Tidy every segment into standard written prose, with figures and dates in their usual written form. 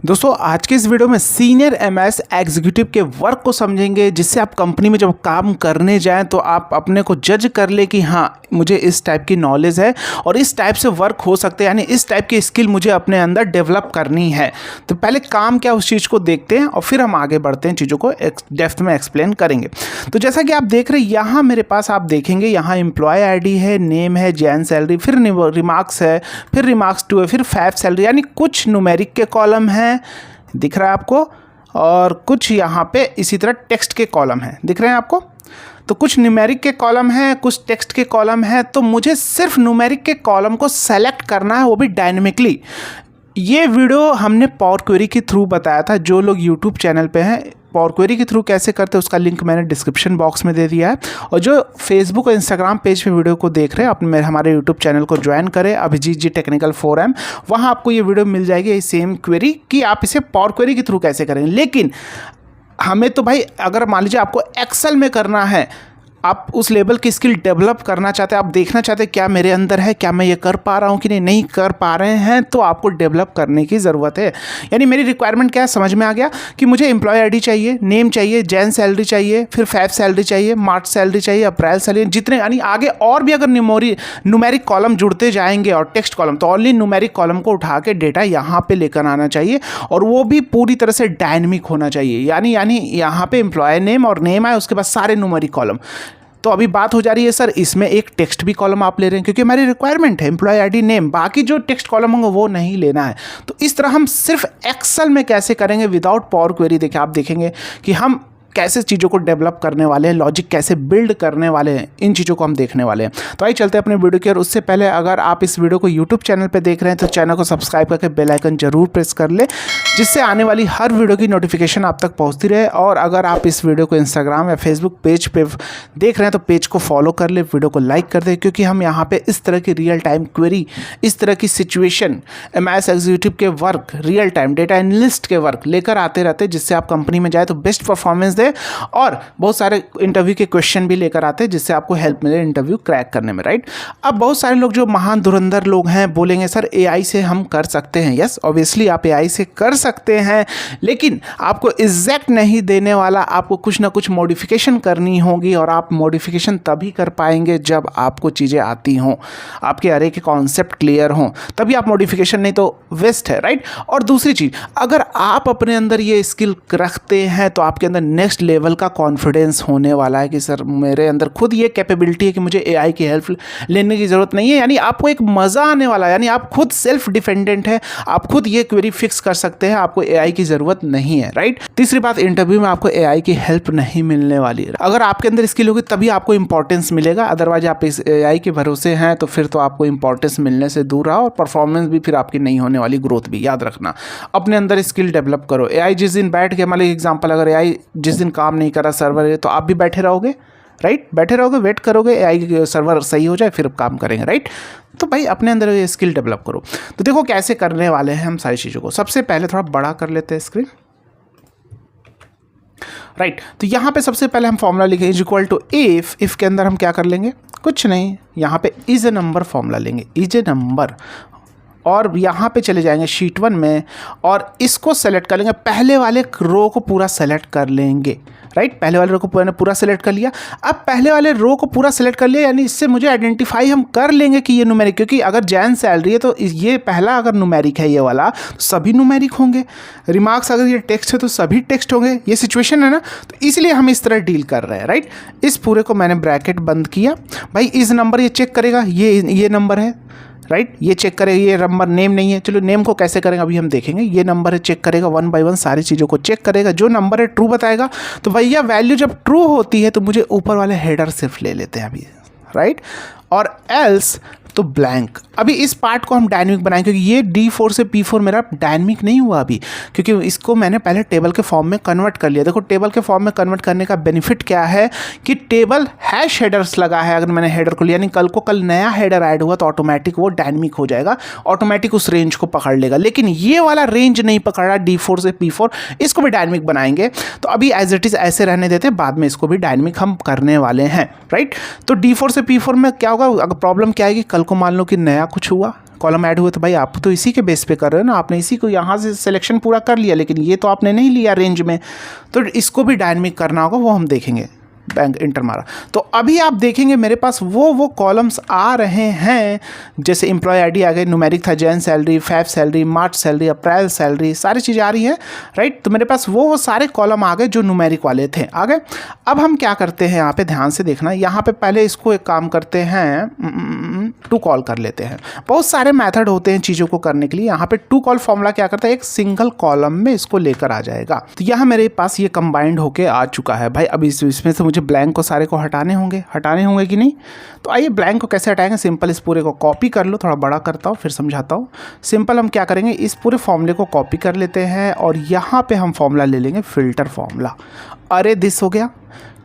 दोस्तों आज के इस वीडियो में सीनियर एमएस एग्जीक्यूटिव के वर्क को समझेंगे, जिससे आप कंपनी में जब काम करने जाएं तो आप अपने को जज कर ले कि हाँ मुझे इस टाइप की नॉलेज है और इस टाइप से वर्क हो सकते हैं, यानी इस टाइप की स्किल मुझे अपने अंदर डेवलप करनी है। तो पहले काम क्या उस चीज़ को देखते हैं और फिर हम आगे बढ़ते हैं, चीज़ों को डेप्थ में एक्सप्लेन करेंगे। तो जैसा कि आप देख रहे हैं यहाँ मेरे पास, आप देखेंगे यहाँ एम्प्लॉय आईडी है, नेम है, जैन सैलरी, फिर रिमार्क्स है, फिर रिमार्क्स 2 है, फिर फैब सैलरी, यानी कुछ न्यूमेरिक के कॉलम हैं दिख रहा है आपको, और कुछ यहाँ पे इसी तरह टेक्स्ट के कॉलम हैं दिख रहे हैं आपको। तो कुछ न्यूमेरिक के कॉलम हैं, कुछ टेक्स्ट के कॉलम हैं, तो मुझे सिर्फ न्यूमेरिक के कॉलम को सेलेक्ट करना है, वो भी डायनेमिकली। ये वीडियो हमने पावर क्वेरी के थ्रू बताया था। जो लोग यूट्यूब चैनल पे हैं, पावर क्वेरी के थ्रू कैसे करते हैं उसका लिंक मैंने डिस्क्रिप्शन बॉक्स में दे दिया है। और जो फेसबुक और इंस्टाग्राम पेज पे वीडियो को देख रहे हैं, अपने हमारे यूट्यूब चैनल को ज्वाइन करें, अभिजीत जी टेक्निकल फोरम, वहाँ आपको ये वीडियो मिल जाएगी, ये सेम क्वेरी कि आप इसे पावर क्वेरी के थ्रू कैसे करेंगे। लेकिन हमें तो भाई, अगर मान लीजिए आपको एक्सेल में करना है, आप उस लेवल की स्किल डेवलप करना चाहते हैं, आप देखना चाहते हैं क्या मेरे अंदर है, क्या मैं ये कर पा रहा हूँ कि नहीं कर पा रहे हैं, तो आपको डेवलप करने की ज़रूरत है। यानी मेरी रिक्वायरमेंट क्या है, समझ में आ गया कि मुझे एम्प्लॉय आईडी चाहिए, नेम चाहिए, जैन सैलरी चाहिए, फिर फैब सैलरी चाहिए, मार्च सैलरी चाहिए, अप्रैल सैलरी, जितने यानी आगे और भी अगर न्यूमेरिक कॉलम जुड़ते जाएंगे और टेक्स्ट कॉलम, तो ओनली न्यूमेरिक कॉलम को उठा के डेटा यहाँ पर लेकर आना चाहिए, और वो भी पूरी तरह से डायनेमिक होना चाहिए। यानी यहाँ पे एम्प्लॉय नेम और नेम आए, उसके बाद सारे न्यूमेरिक कॉलम। तो अभी बात हो जा रही है सर इसमें एक टेक्स्ट भी कॉलम आप ले रहे हैं, क्योंकि हमारी रिक्वायरमेंट है एम्प्लॉय आईडी नेम, बाकी जो टेक्स्ट कॉलम होंगे वो नहीं लेना है। तो इस तरह हम सिर्फ एक्सेल में कैसे करेंगे विदाउट पावर क्वेरी, देखिए आप देखेंगे कि हम कैसे चीज़ों को डेवलप करने वाले हैं, लॉजिक कैसे बिल्ड करने वाले हैं, इन चीज़ों को हम देखने वाले हैं। तो आइए चलते हैं अपने वीडियो की। और उससे पहले अगर आप इस वीडियो को यूट्यूब चैनल पे देख रहे हैं तो चैनल को सब्सक्राइब करके बेल आइकन जरूर प्रेस कर ले, जिससे आने वाली हर वीडियो की नोटिफिकेशन आप तक पहुंचती रहे। और अगर आप इस वीडियो को इंस्टाग्राम या फेसबुक पेज पे देख रहे हैं तो पेज को फॉलो कर ले, वीडियो को लाइक कर दे, क्योंकि हम यहाँ पे इस तरह की रियल टाइम क्वेरी, इस तरह की सिचुएशन, एमएस एग्जीक्यूटिव के work, real time data analyst के वर्क लेकर आते रहते, जिससे आप कंपनी में जाए तो बेस्ट परफॉर्मेंस दे, और बहुत सारे इंटरव्यू के क्वेश्चन भी लेकर आते हैं, जिससे आपको हेल्प मिले इंटरव्यू क्रैक करने में, राइट। अब बहुत सारे लोग जो महान धुरंधर लोग हैं बोलेंगे सर एआई से हम कर सकते हैं। यस, ऑब्वियसली आप एआई से कर सकते हैं, लेकिन आपको एग्जैक्ट नहीं देने वाला, आपको कुछ ना कुछ मॉडिफिकेशन करनी होगी, और आप मॉडिफिकेशन तभी कर पाएंगे जब आपको चीज़ें आती हों, आपके अरे के कॉन्सेप्ट क्लियर हों, तभी आप मॉडिफिकेशन, नहीं तो वेस्ट है, राइट। और दूसरी चीज़, अगर आप अपने अंदर ये स्किल रखते हैं तो आपके अंदर नेक्स्ट लेवल का कॉन्फिडेंस होने वाला है कि सर मेरे अंदर खुद ये कैपेबिलिटी है कि मुझे एआई की हेल्प लेने की ज़रूरत नहीं है। यानी आपको एक मज़ा आने वाला है, यानी आप खुद सेल्फ डिपेंडेंट है, आप खुद ये क्वेरी फिक्स कर सकते हैं, आपको एआई की ज़रूरत नहीं है, राइट। तीसरी बात, इंटरव्यू में आपको एआई की हेल्प नहीं मिलने वाली है। अगर आपके अंदर स्किल होगी तभी आपको इंपॉर्टेंस मिलेगा, अदरवाइज आप इस एआई के भरोसे हैं तो फिर तो आपको इंपॉर्टेंस मिलने से दूर रहा, और परफॉर्मेंस भी फिर आपकी नहीं होने वाली, ग्रोथ भी। याद रखना, अपने अंदर स्किल डेवलप करो। एआई जिस दिन बैठ के, मान लीजिए एग्जाम्पल, अगर एआई जिस दिन काम नहीं करा सर्वर, तो आप भी बैठे रहोगे, राइट, बैठे रहोगे, वेट करोगे एआई सर्वर सही हो जाए, फिर काम करेंगे, राइट। तो भाई अपने अंदर ये स्किल डेवलप करो। तो देखो कैसे करने वाले हैं हम सारी चीज़ों को। सबसे पहले थोड़ा बड़ा कर लेते हैं स्क्रीन, राइट। तो यहाँ पे सबसे पहले हम फॉर्मूला लिखेंगे, इज इक्वल टू इफ के अंदर हम क्या कर लेंगे, कुछ नहीं, यहाँ पे इज ए नंबर फॉर्मूला लेंगे, इज ए नंबर, और यहाँ पे चले जाएंगे शीट 1 में, और इसको सेलेक्ट कर लेंगे, पहले वाले रो को पूरा सेलेक्ट कर लेंगे, राइट। पहले वाले रो को पूरा सेलेक्ट कर लिया। अब पहले वाले रो को पूरा सेलेक्ट कर लिया, यानी इससे मुझे आइडेंटिफाई हम कर लेंगे कि ये न्यूमेरिक, क्योंकि अगर जैन सैलरी है तो ये पहला अगर न्यूमेरिक है ये वाला, तो सभी न्यूमेरिक होंगे। रिमार्क्स अगर ये टेक्स्ट है तो सभी टेक्स्ट होंगे, ये सिचुएशन है ना, तो इसलिए हम इस तरह डील कर रहे हैं, राइट। इस पूरे को मैंने ब्रैकेट बंद किया। भाई इस नंबर ये चेक करेगा, ये नंबर है, राइट, ये चेक करेगा, ये नंबर नेम नहीं है, चलो नेम को कैसे करेंगे अभी हम देखेंगे। ये नंबर है, चेक करेगा, 1 बाय 1 सारी चीज़ों को चेक करेगा, जो नंबर है ट्रू बताएगा। तो भैया वैल्यू जब ट्रू होती है तो मुझे ऊपर वाले हेडर सिर्फ ले लेते हैं अभी, राइट, और एल्स तो ब्लैंक। अभी इस पार्ट को हम डायनेमिक बनाएंगे, क्योंकि ये D4 से P4 मेरा डायनेमिक नहीं हुआ अभी, क्योंकि इसको मैंने पहले टेबल के फॉर्म में कन्वर्ट कर लिया। देखो टेबल के फॉर्म में कन्वर्ट करने का बेनिफिट क्या है कि टेबल हैश हेडर्स लगा है, अगर मैंने हेडर को लिया, यानी कल नया हेडर ऐड हुआ तो ऑटोमेटिक वो डायनेमिक हो जाएगा, ऑटोमेटिक उस रेंज को पकड़ लेगा। लेकिन ये वाला रेंज नहीं पकड़ रहा, D4 से P4, इसको भी डायनेमिक बनाएंगे। तो अभी एज इट इज़ ऐसे रहने देते, बाद में इसको भी डायनेमिक हम करने वाले हैं, राइट। तो D4 से P4 में क्या होगा, अगर प्रॉब्लम क्या आएगी, कल को मान लो कि नया कुछ हुआ, कॉलम ऐड हुए तो भाई आप तो इसी के बेस पे कर रहे हो ना, आपने इसी को यहाँ से सिलेक्शन पूरा कर लिया, लेकिन ये तो आपने नहीं लिया रेंज में, तो इसको भी डायनेमिक करना होगा, वो हम देखेंगे। बैंक इंटर मारा तो अभी आप देखेंगे मेरे पास वो कॉलम्स आ रहे हैं, जैसे एम्प्लॉय आईडी आ गए, न्यूमेरिक था, जैन सैलरी, फेब सैलरी, मार्च सैलरी, अप्रैल सैलरी, सारी चीज़ें आ रही हैं, राइट। तो मेरे पास वो सारे कॉलम आ गए जो न्यूमेरिक वाले थे, आ गए। अब हम क्या करते हैं, यहाँ पे ध्यान से देखना, यहाँ पे पहले इसको एक काम करते हैं, टू कॉल कर लेते हैं। बहुत सारे मेथड होते हैं चीज़ों को करने के लिए। यहाँ पे टू कॉल फॉर्मूला क्या करता है, एक सिंगल कॉलम में इसको लेकर आ जाएगा। तो यहाँ मेरे पास ये कंबाइंड होके आ चुका है भाई। अब इसमें से मुझे ब्लैंक को सारे को हटाने होंगे कि नहीं। तो आइए ब्लैंक को कैसे हटाएंगे, सिंपल इस पूरे को कॉपी कर लो, थोड़ा बड़ा करता हूँ फिर समझाता हूँ। सिंपल हम क्या करेंगे, इस पूरे फॉर्मूले को कॉपी कर लेते हैं और यहाँ पे हम फॉर्मूला ले लेंगे फिल्टर फॉर्मूला। अरे दिस हो गया,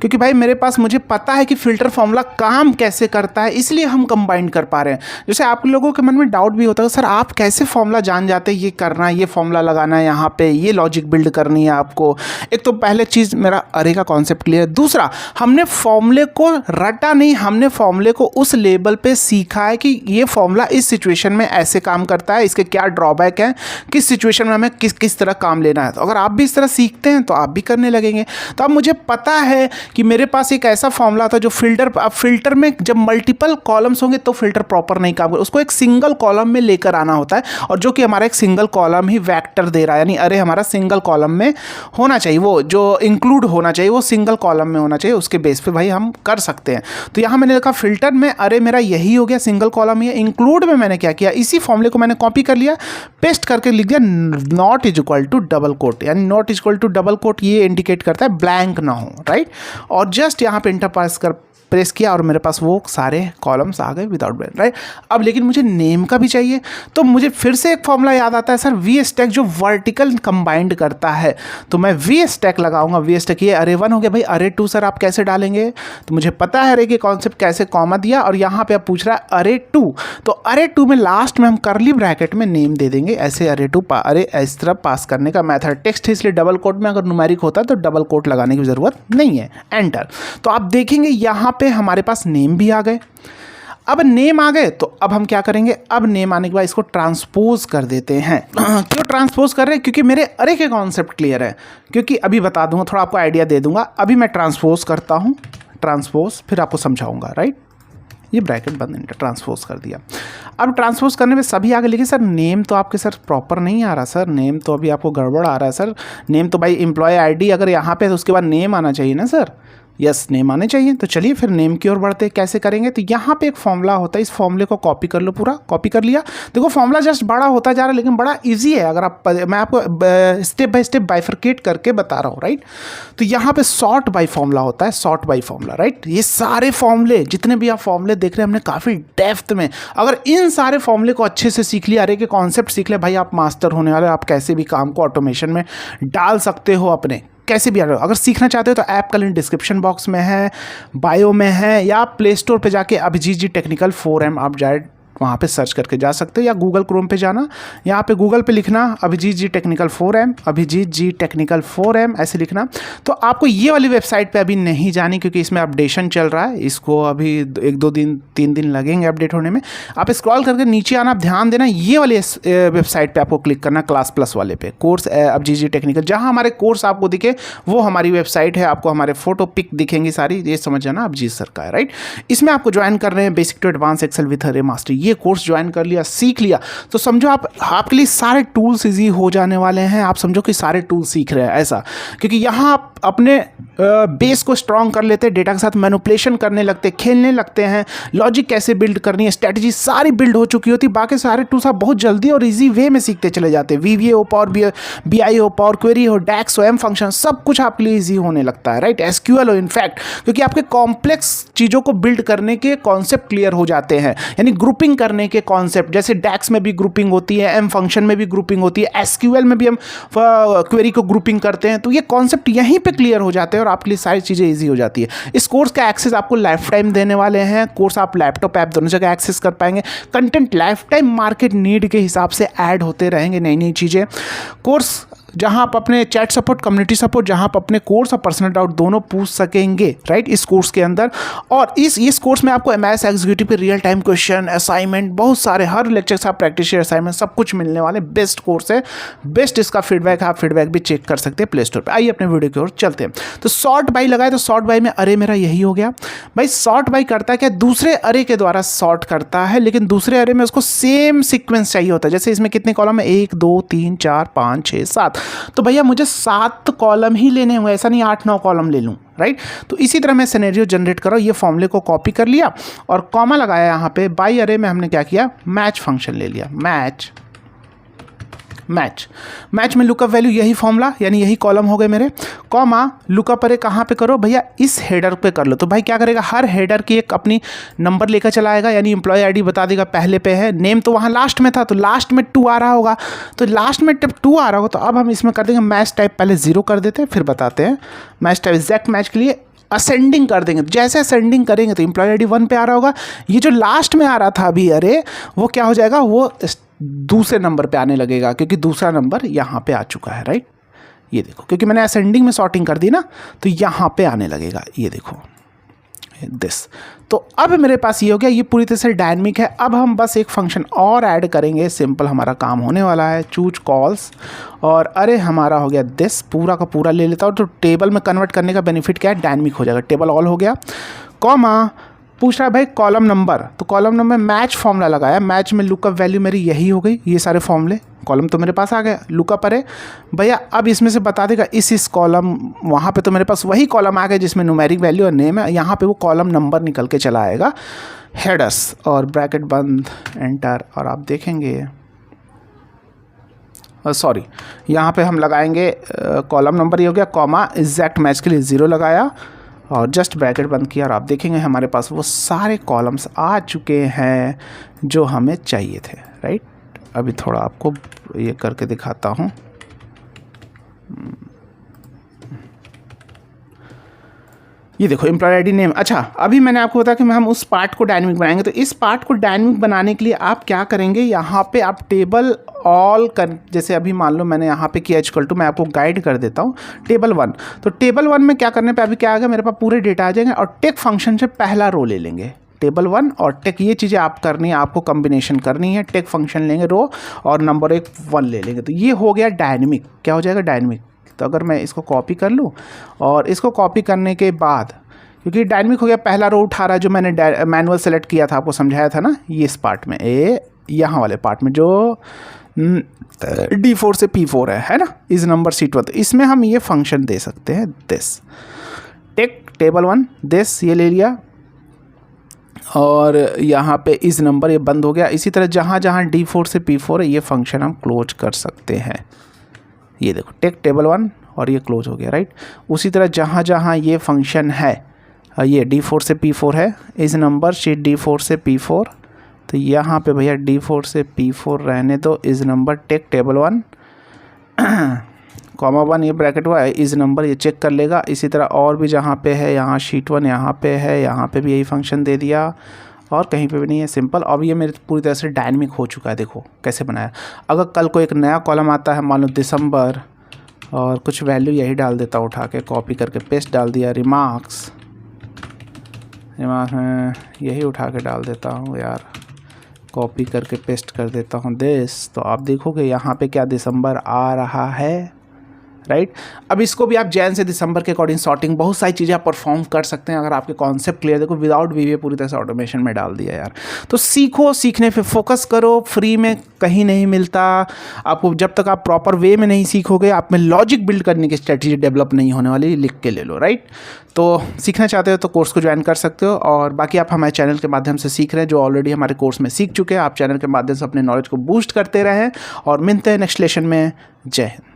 क्योंकि भाई मेरे पास मुझे पता है कि फ़िल्टर फॉर्मूला काम कैसे करता है, इसलिए हम कंबाइन कर पा रहे हैं। जैसे आप लोगों के मन में डाउट भी होता है, सर आप कैसे फॉर्मूला जान जाते हैं, ये करना है, ये फॉर्मूला लगाना है, यहाँ पे ये लॉजिक बिल्ड करनी है आपको। एक तो पहले चीज़ मेरा अरे का कॉन्सेप्ट क्लियर है। दूसरा, हमने फॉर्मूले को रटा नहीं, हमने फॉर्मूले को उस लेवल पे सीखा है कि ये फॉर्मूला इस सिचुएशन में ऐसे काम करता है, इसके क्या ड्रॉबैक हैं, किस सिचुएशन में हमें किस तरह काम लेना है। तो अगर आप भी इस तरह सीखते हैं तो आप भी करने लगेंगे। तो अब मुझे पता है कि मेरे पास एक ऐसा फॉर्मूला था जो फिल्टर में जब मल्टीपल कॉलम्स होंगे तो फिल्टर प्रॉपर नहीं काम करेगा, उसको एक सिंगल कॉलम में लेकर आना होता है, और जो कि हमारा एक सिंगल कॉलम ही वेक्टर दे रहा है, यानी अरे हमारा सिंगल कॉलम में होना चाहिए, वो जो इंक्लूड होना चाहिए वो सिंगल कॉलम में होना चाहिए, उसके बेस पे भाई हम कर सकते हैं। तो यहाँ मैंने लिखा फिल्टर में अरे मेरा यही हो गया, सिंगल कॉलम ही है। इंक्लूड में मैंने क्या किया, इसी फॉर्मूले को मैंने कॉपी कर लिया, पेस्ट करके लिख दिया not is equal to double quote, यानी not is equal to double quote ये इंडिकेट करता है ब्लैंक ना हो, राइट। और जस्ट यहाँ पे इंटर प्रेस किया और मेरे पास वो सारे कॉलम्स आ गए विदाउट ब्लैंक, राइट। अब लेकिन मुझे नेम का भी चाहिए, तो मुझे फिर से एक फॉर्मूला याद आता है, सर वी स्टैक जो वर्टिकल कंबाइंड करता है, तो मैं वी स्टैक लगाऊंगा। वी स्टैक ये अरे 1 हो गया भाई, अरे 2 सर आप कैसे डालेंगे, तो मुझे पता है अरे के कॉन्सेप्ट कैसे, कॉमा दिया और यहाँ पे आप पूछ रहा है अरे 2, तो अरे 2 में लास्ट में हम करली ब्रैकेट में नेम दे देंगे, ऐसे अरे 2 अरे इस तरह पास करने का मेथड। टेक्स्ट है इसलिए डबल कोट में, अगर न्यूमेरिक होता तो डबल कोट लगाने की जरूरत नहीं है, एंटर। तो आप देखेंगे यहाँ पे हमारे पास नेम भी आ गए। अब नेम आ गए तो अब हम क्या करेंगे, अब नेम आने के बाद इसको ट्रांसपोज कर देते हैं। क्यों ट्रांसपोज कर रहे हैं, क्योंकि मेरे अरे के कॉन्सेप्ट क्लियर है, क्योंकि अभी बता दूंगा, थोड़ा आपको आइडिया दे दूंगा। अभी मैं ट्रांसपोज करता हूं, ट्रांसपोज फिर आपको समझाऊंगा, राइट। ये ब्रैकेट बंद, ट्रांसपोज कर दिया। अब ट्रांसपोज करने में सभी आगे, लेकिन सर नेम तो आपके सर प्रॉपर नहीं आ रहा, सर नेम तो अभी आपको गड़बड़ आ रहा है सर। नेम तो भाई एम्प्लॉय आईडी अगर यहाँ पे तो उसके बाद नेम आना चाहिए ना सर, यस नेम आने चाहिए। तो चलिए फिर नेम की ओर बढ़ते हैं, कैसे करेंगे। तो यहाँ पे एक फॉर्मूला होता है, इस फॉर्मूले को कॉपी कर लो, पूरा कॉपी कर लिया। देखो फॉर्मूला जस्ट बड़ा होता जा रहा है, लेकिन बड़ा इजी है, अगर आप मैं आपको स्टेप बाय स्टेप बाइफरकेट करके बता रहा हूँ, राइट। तो यहाँ पे सॉर्ट बाय फॉर्मूला होता है, सॉर्ट बाय फॉर्मूला, राइट। ये सारे फॉर्मूले जितने भी आप फॉर्मूले देख रहे हैं हमने काफ़ी डेप्थ में, अगर इन सारे फॉर्मूले को अच्छे से सीख लिया, अरे के कॉन्सेप्ट सीख ले भाई, आप मास्टर होने वाले, आप कैसे भी काम को ऑटोमेशन में डाल सकते हो अपने, कैसे भी आ रहे हो। अगर सीखना चाहते हो तो ऐप का लिंक डिस्क्रिप्शन बॉक्स में है, बायो में है, या आप प्ले स्टोर पे जाके अभिजीत जी टेक्निकल 4M आप जाए वहाँ पे सर्च करके जा सकते हो, या गूगल क्रोम पे जाना, यहाँ पे गूगल पे लिखना अभिजीत जी टेक्निकल 4M, अभिजीत जी टेक्निकल 4M ऐसे लिखना। तो आपको ये वाली वेबसाइट पे अभी नहीं जानी, क्योंकि इसमें अपडेशन चल रहा है, इसको अभी 1-2 दिन 3 दिन लगेंगे अपडेट होने में। आप स्क्रॉल करके नीचे आना, आप ध्यान देना, ये वाली वेबसाइट पर आपको क्लिक करना, क्लास प्लस वाले पे, कोर्स अभिजीत जी टेक्निकल, जहाँ हमारे कोर्स आपको दिखे वो हमारी वेबसाइट है। आपको हमारे फोटो पिक दिखेंगी सारी, ये समझ जाना अभिजीत सर का है, राइट। इसमें आपको ज्वाइन कर रहे हैं basic to advance Excel with अरे मास्टर, ये कोर्स ज्वाइन कर लिया, सीख लिया, तो समझो आपके लिए सारे टूल्स इजी हो जाने वाले हैं। आप समझो कि सारे टूल्स सीख रहे हैं ऐसा, क्योंकि यहाँ आप अपने बेस को स्ट्रॉन्ग कर लेते हैं, डेटा के साथ मैनिपुलेशन करने लगते हैं, खेलने लगते हैं, लॉजिक कैसे बिल्ड करनी है, स्ट्रेटजी सारी बिल्ड हो चुकी होती है। बाकी सारे टूल्स आप बहुत जल्दी और इजी वे में सीखते चले जाते हैं। VBA हो, पावर BI हो, पावर क्वेरी हो, DAX हो, M फंक्शन, सब कुछ आपके लिए इजी होने लगता है, राइट। SQL हो, इनफैक्ट, क्योंकि आपके कॉम्प्लेक्स चीज़ों को बिल्ड करने के कॉन्सेप्ट क्लियर हो जाते हैं, यानी ग्रुपिंग करने के कॉन्सेप्ट, जैसे DAX में भी ग्रुपिंग होती है, M फंक्शन में भी ग्रुपिंग होती है, SQL में भी हम क्वेरी को ग्रुपिंग करते हैं। तो ये कॉन्सेप्ट यहीं पे क्लियर हो जाते हैं और आपके लिए सारी चीज़ें इजी हो जाती है। इस कोर्स का एक्सेस आपको लाइफ टाइम देने वाले हैं। कोर्स आप लैपटॉप ऐप दोनों जगह एक्सेस कर पाएंगे। Content life time market need के हिसाब से ऐड होते रहेंगे, नई नई चीज़ें। कोर्स जहां आप अपने चैट सपोर्ट, कम्युनिटी सपोर्ट, जहां आप अपने कोर्स और पर्सनल डाउट दोनों पूछ सकेंगे, राइट, इस कोर्स के अंदर। और इस कोर्स में आपको एमएस एग्जीक्यूटिव के रियल टाइम क्वेश्चन, असाइनमेंट, बहुत सारे हर लेक्चर से आप प्रैक्टिस असाइनमेंट सब कुछ मिलने वाले। बेस्ट कोर्स है, बेस्ट इसका फीडबैक है, आप फीडबैक भी चेक कर सकते हैं प्ले स्टोर पर। आइए अपने वीडियो की ओर चलते हैं। तो सॉर्ट बाई लगाए, तो सॉर्ट बाई में अरे मेरा यही हो गया भाई। सॉर्ट बाई करता है क्या, दूसरे अरे के द्वारा सॉर्ट करता है, लेकिन दूसरे अरे में उसको सेम सीक्वेंस चाहिए होता है। जैसे इसमें कितने कॉलम है, 1 2 3 4 5 6 7, तो भैया मुझे 7 कॉलम ही लेने होंगे, ऐसा नहीं 8 9 कॉलम ले लूँ, राइट। तो इसी तरह मैं सिनेरियो जनरेट कर रहा हूँ। ये फॉर्मूले को कॉपी कर लिया और कॉमा लगाया यहाँ पे। बाई अरे में हमने क्या किया, मैच फंक्शन ले लिया, मैच में लुकअप वैल्यू यही फॉर्मूला, यानी यही कॉलम हो गए मेरे। कॉमा लुकअप अरे कहाँ पे करो भैया, इस हेडर पे कर लो। तो भाई क्या करेगा, हर हेडर की एक अपनी नंबर लेकर चला आएगा, यानी एम्प्लॉय आईडी बता देगा पहले पे है, नेम तो वहाँ लास्ट में था, तो लास्ट में 2 आ रहा होगा। तो लास्ट में जब 2 आ रहा होगा तो अब हम इसमें कर देंगे मैच टाइप, पहले 0 कर देते हैं, फिर बताते हैं मैच टाइप एग्जैक्ट मैच के लिए असेंडिंग कर देंगे। जैसे असेंडिंग करेंगे तो एम्प्लॉय आईडी 1 पे आ रहा होगा। ये जो लास्ट में आ रहा था अभी अरे, वो क्या हो जाएगा, वो दूसरे नंबर पे आने लगेगा, क्योंकि दूसरा नंबर यहाँ पे आ चुका है, राइट। ये देखो, क्योंकि मैंने असेंडिंग में सॉर्टिंग कर दी ना, तो यहाँ पे आने लगेगा, ये देखो दिस। तो अब मेरे पास ये हो गया, ये पूरी तरह से डायनेमिक है। अब हम बस एक फंक्शन और ऐड करेंगे, सिंपल हमारा काम होने वाला है, चूज कॉल्स, और अरे हमारा हो गया दिस। पूरा का पूरा ले लेता हूँ, तो टेबल में कन्वर्ट करने का बेनिफिट क्या है, डायनेमिक हो जाएगा, टेबल ऑल हो गया। कॉमा पूछ रहा है भाई कॉलम नंबर, तो कॉलम नंबर में मैच फॉर्मूला लगाया, मैच में लुकअप वैल्यू मेरी यही हो गई। ये सारे फॉर्मूले कॉलम तो मेरे पास आ गया, लुकअप अरे भैया। अब इसमें से बता देगा इस कॉलम, वहाँ पे तो मेरे पास वही कॉलम आ गया जिसमें न्यूमेरिक वैल्यू और नेम है, यहाँ पे वो कॉलम नंबर निकल के चला आएगा। हेडर्स और ब्रैकेट बंद, एंटर, और आप देखेंगे सॉरी, यहाँ पे हम लगाएंगे कॉलम नंबर, ये हो गया, कॉमा एग्जैक्ट मैच के लिए 0 लगाया और जस्ट ब्रैकेट बंद किया, और आप देखेंगे हमारे पास वो सारे कॉलम्स आ चुके हैं जो हमें चाहिए थे, राइट। अभी थोड़ा आपको ये करके दिखाता हूँ। ये देखो एम्प्लॉय आईडी नेम। अच्छा, अभी मैंने आपको बताया कि हम उस पार्ट को डायनेमिक बनाएंगे। तो इस पार्ट को डायनेमिक बनाने के लिए आप क्या करेंगे, यहाँ पे आप टेबल ऑल कर, जैसे अभी मान लो मैंने यहाँ पे किया इक्वल टू, मैं आपको गाइड कर देता हूँ, टेबल 1। तो टेबल 1 में क्या करने पे अभी क्या आ गया, मेरे पास पूरे डेटा आ जाएंगे, और टेक फंक्शन से पहला रो ले लेंगे, टेबल 1 और टेक। ये चीज़ें आप करनी है, आपको कॉम्बिनेशन करनी है। टेक फंक्शन लेंगे रो और नंबर 1 ले लेंगे, तो ये हो गया डायनेमिक। क्या हो जाएगा, डायनेमिक। तो अगर मैं इसको कॉपी कर लूँ, और इसको कॉपी करने के बाद, क्योंकि डायनेमिक हो गया, पहला रो उठा रहा है जो मैंने मैनुअल सेलेक्ट किया था, आपको समझाया था ना, ये इस पार्ट में, यहाँ वाले पार्ट में जो D4 से P4 है ना, इस नंबर सीट 1। तो इसमें हम ये फंक्शन दे सकते हैं, दिस टेक टेबल 1 दिस, ये ले लिया, और यहाँ पे इस नंबर, ये बंद हो गया। इसी तरह जहाँ जहाँ D4 से P4 है, ये फंक्शन हम क्लोज कर सकते हैं। ये देखो टेक टेबल 1 और ये क्लोज हो गया, राइट। उसी तरह जहाँ जहाँ ये फंक्शन है, ये D4 से P4 है, इस नंबर शीट D4 से P4, तो यहाँ पे भैया D4 से P4 रहने दो, इस नंबर टेक टेबल 1 कॉमा 1, ये ब्रैकेट हुआ है, इस नंबर ये चेक कर लेगा। इसी तरह और भी जहाँ पे है, यहाँ शीट 1 यहाँ पे है, यहाँ पे भी यही फंक्शन दे दिया, और कहीं पे भी नहीं है, सिंपल। अब ये मेरे पूरी तरह से डायनेमिक हो चुका है, देखो कैसे बनाया। अगर कल को एक नया कॉलम आता है, मान लो दिसंबर, और कुछ वैल्यू यही डाल देता हूँ, उठा के कॉपी करके पेस्ट डाल दिया, रिमार्क्स में यही उठा के डाल देता हूँ यार, कॉपी करके पेस्ट कर देता हूँ दिस। तो आप देखोगे यहाँ पे क्या दिसंबर आ रहा है, राइट। अब इसको भी आप जैन से दिसंबर के अकॉर्डिंग सॉर्टिंग, बहुत सारी चीज़ें आप परफॉर्म कर सकते हैं अगर आपके कॉन्सेप्ट क्लियर। देखो विदाउट वीवीए पूरी तरह से ऑटोमेशन में डाल दिया यार। तो सीखो, सीखने पे फोकस करो, फ्री में कहीं नहीं मिलता आपको। जब तक आप प्रॉपर वे में नहीं सीखोगे, आप में लॉजिक बिल्ड करने की स्ट्रेटजी डेवलप नहीं होने वाली। लिख के ले लो, राइट। तो सीखना चाहते हो तो कोर्स को ज्वाइन कर सकते हो, और बाकी आप हमारे चैनल के माध्यम से सीख रहे हैं, जो ऑलरेडी हमारे कोर्स में सीख चुके हैं। आप चैनल के माध्यम से अपने नॉलेज को बूस्ट करते रहें, और मिलते हैं नेक्स्ट लेसन में। जय हिंद।